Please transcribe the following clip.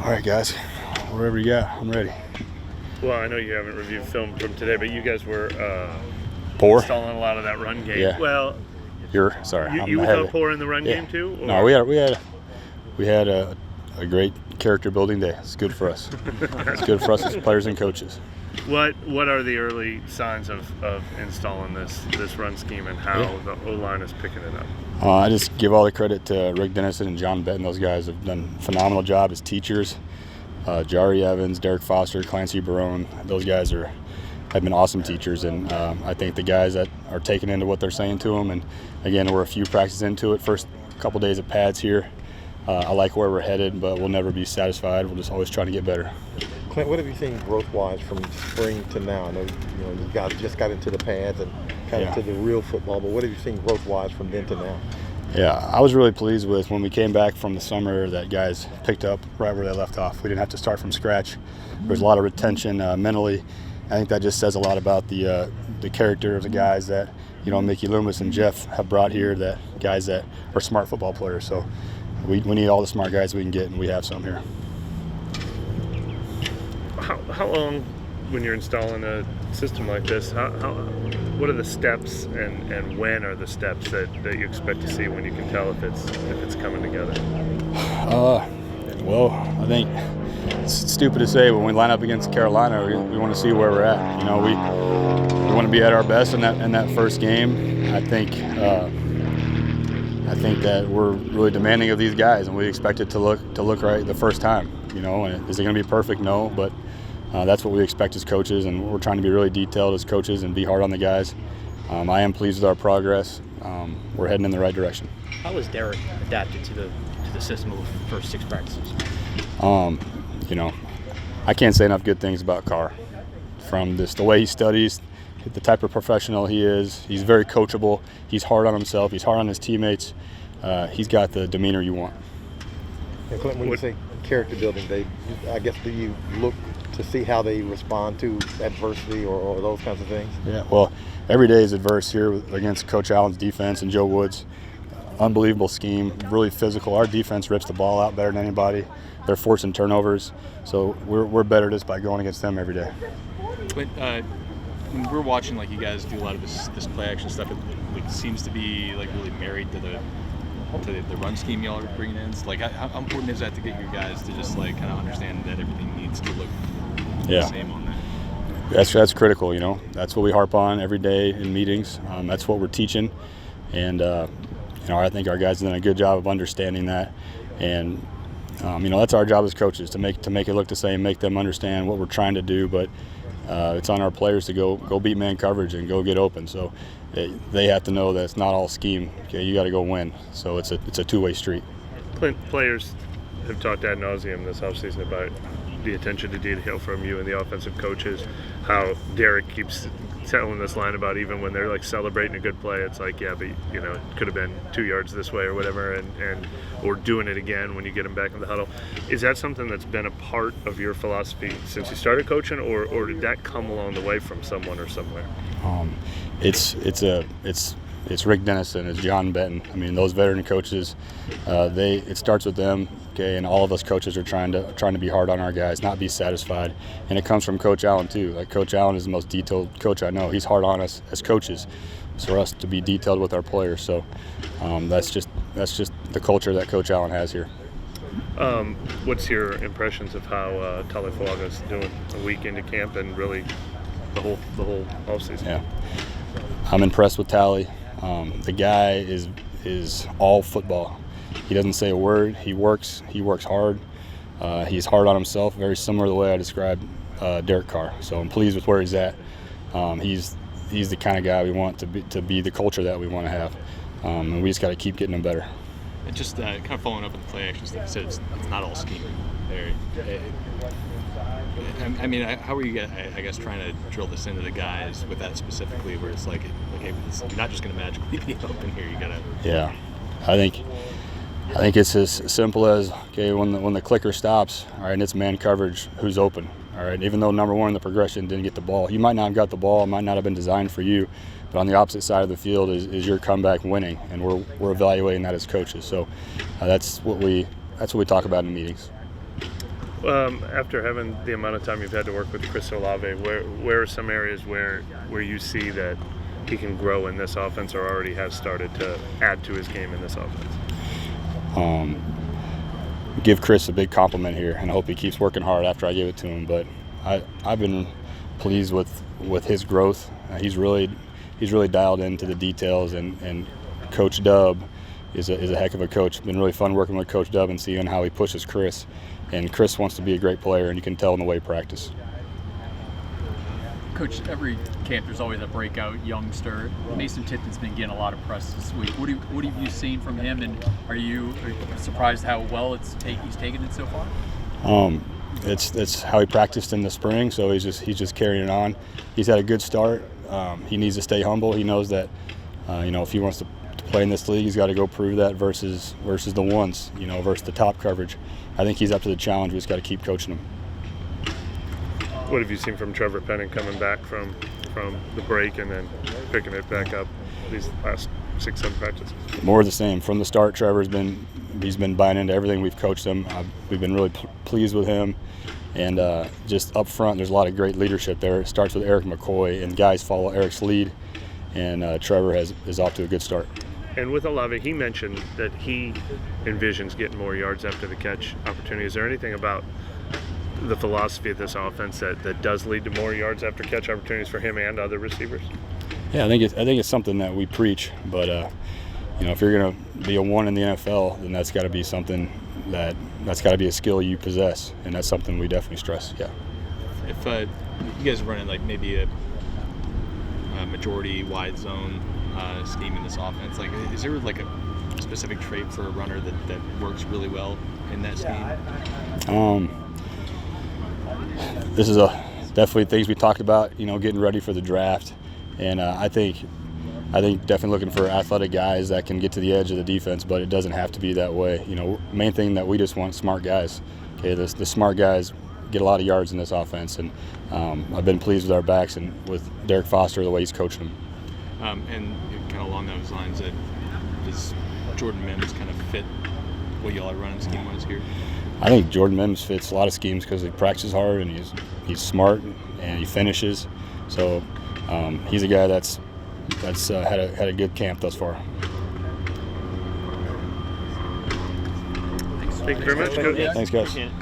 All right, guys, wherever you got, I'm ready. Well, I know you haven't reviewed film from today, but you guys were Poor? installing a lot of that run game. Yeah. Well, Sorry. you thought poor in the run game too? Or? No, we had a great character building day. It's good for us. It's good for us as players and coaches. What are the early signs of installing this run scheme and how the O-line is picking it up? I just give all the credit to Rick Dennison and John Benton. Those guys have done a phenomenal job as teachers. Jari Evans, Derek Foster, Clancy Barone, those guys have been awesome teachers, and I think the guys that are taking into what they're saying to them, and again, we're a few practices into it, first couple days of pads here. I like where we're headed, but we'll never be satisfied. We'll just always try to get better. Clint, what have you seen growth-wise from spring to now? I know you guys just got into the pads and kind of into the real football, but what have you seen growth-wise from then to now? Yeah, I was really pleased with when we came back from the summer that guys picked up right where they left off. We didn't have to start from scratch. There was a lot of retention mentally. I think that just says a lot about the character of the guys that Mickey Loomis and Jeff have brought here. That guys that are smart football players. So we need all the smart guys we can get, and we have some here. How long, when you're installing a system like this, what are the steps and when are the steps that you expect to see when you can tell if it's coming together? Well, I think it's stupid to say, but when we line up against Carolina, we want to see where we're at. We want to be at our best in that first game. I think that we're really demanding of these guys, and we expect it to look right the first time. And is it going to be perfect? No, but that's what we expect as coaches, and we're trying to be really detailed as coaches and be hard on the guys. I am pleased with our progress. We're heading in the right direction. How has Derek adapted to the system of the first 6 practices? I can't say enough good things about Carr. From the way he studies, the type of professional he is, he's very coachable. He's hard on himself. He's hard on his teammates. He's got the demeanor you want. And Clint, when you say character building, I guess do you look to see how they respond to adversity or those kinds of things? Yeah, well, every day is adverse here against Coach Allen's defense and Joe Woods. Unbelievable scheme, really physical. Our defense rips the ball out better than anybody. They're forcing turnovers, so we're better just by going against them every day. But when we're watching, you guys do a lot of this play action stuff, it seems to be really married to the run scheme y'all are bringing in. So, how important is that to get your guys to just kind of understand that everything needs to look the same on that? That's critical. That's what we harp on every day in meetings. That's what we're teaching, and I think our guys have done a good job of understanding that, and that's our job as coaches to make it look the same, make them understand what we're trying to do. But it's on our players to go beat man coverage and go get open. So they have to know that it's not all scheme. Okay, you got to go win. So it's a two-way street. Clint, players have talked ad nauseum this offseason about the attention to detail from you and the offensive coaches. How Derek keeps telling this line about even when they're celebrating a good play, it's but it could have been 2 yards this way or whatever, and or doing it again when you get them back in the huddle. Is that something that's been a part of your philosophy since you started coaching, or did that come along the way from someone or somewhere? It's Rick Dennison, it's John Benton. Those veteran coaches, it starts with them. Okay, and all of us coaches are trying to be hard on our guys, not be satisfied, and it comes from Coach Allen too. Coach Allen is the most detailed coach I know. He's hard on us as coaches, it's for us to be detailed with our players. So that's just the culture that Coach Allen has here. What's your impressions of how Talifuaga's doing a week into camp and really the whole offseason? Yeah, I'm impressed with Tally. The guy is all football. He doesn't say a word. He works hard. He's hard on himself, very similar to the way I described Derek Carr. So I'm pleased with where he's at. He's the kind of guy we want to be the culture that we want to have. And we just got to keep getting him better. And just kind of following up on the play action stuff, you said it's not all scheme there. How are you guys, trying to drill this into the guys with that specifically, where it's hey, you're not just going to magically be open here. You got to. Yeah, I think it's as simple as when the clicker stops, all right, and it's man coverage, who's open, all right. Even though number one in the progression didn't get the ball, you might not have got the ball, it might not have been designed for you, but on the opposite side of the field is your comeback winning, and we're evaluating that as coaches. So that's what we talk about in meetings. After having the amount of time you've had to work with Chris Olave, where are some areas where you see that he can grow in this offense, or already has started to add to his game in this offense? Give Chris a big compliment here, and I hope he keeps working hard after I give it to him. But I've been pleased with his growth. He's really dialed into the details, and Coach Dub is a heck of a coach. It's been really fun working with Coach Dub and seeing how he pushes Chris. And Chris wants to be a great player, and you can tell in the way he practices. Coach, every camp there's always a breakout youngster. Mason Tipton's been getting a lot of press this week. What have you seen from him, and are you surprised how well he's taken it so far? It's how he practiced in the spring, so he's just carrying it on. He's had a good start. He needs to stay humble. He knows that if he wants to play in this league, he's got to go prove that versus the ones, versus the top coverage. I think he's up to the challenge. We just got to keep coaching him. What have you seen from Trevor Penning coming back from the break and then picking it back up these last 6-7 practices? More of the same. From the start, Trevor's been buying into everything we've coached him. We've been really pleased with him. And just up front, there's a lot of great leadership there. It starts with Eric McCoy, and guys follow Eric's lead. And Trevor is off to a good start. And with Olave, he mentioned that he envisions getting more yards after the catch opportunity. Is there anything about the philosophy of this offense that does lead to more yards after catch opportunities for him and other receivers? Yeah, I think it's something that we preach. But if you're going to be a one in the NFL, then that's got to be something that's got to be a skill you possess, and that's something we definitely stress. Yeah. If you guys are running like maybe a majority wide zone scheme in this offense, like is there like a specific trait for a runner that works really well in that scheme? This is definitely things we talked about, getting ready for the draft, and I think definitely looking for athletic guys that can get to the edge of the defense, but it doesn't have to be that way. Main thing that we just want smart guys. Okay, the smart guys get a lot of yards in this offense, and I've been pleased with our backs and with Derek Foster, the way he's coaching them. And kind of along those lines, does Jordan Mims kind of fit what y'all are running scheme-wise here? I think Jordan Mims fits a lot of schemes because he practices hard and he's smart and he finishes. So he's a guy that's had a good camp thus far. Thank you very much, Coach. Thanks, guys.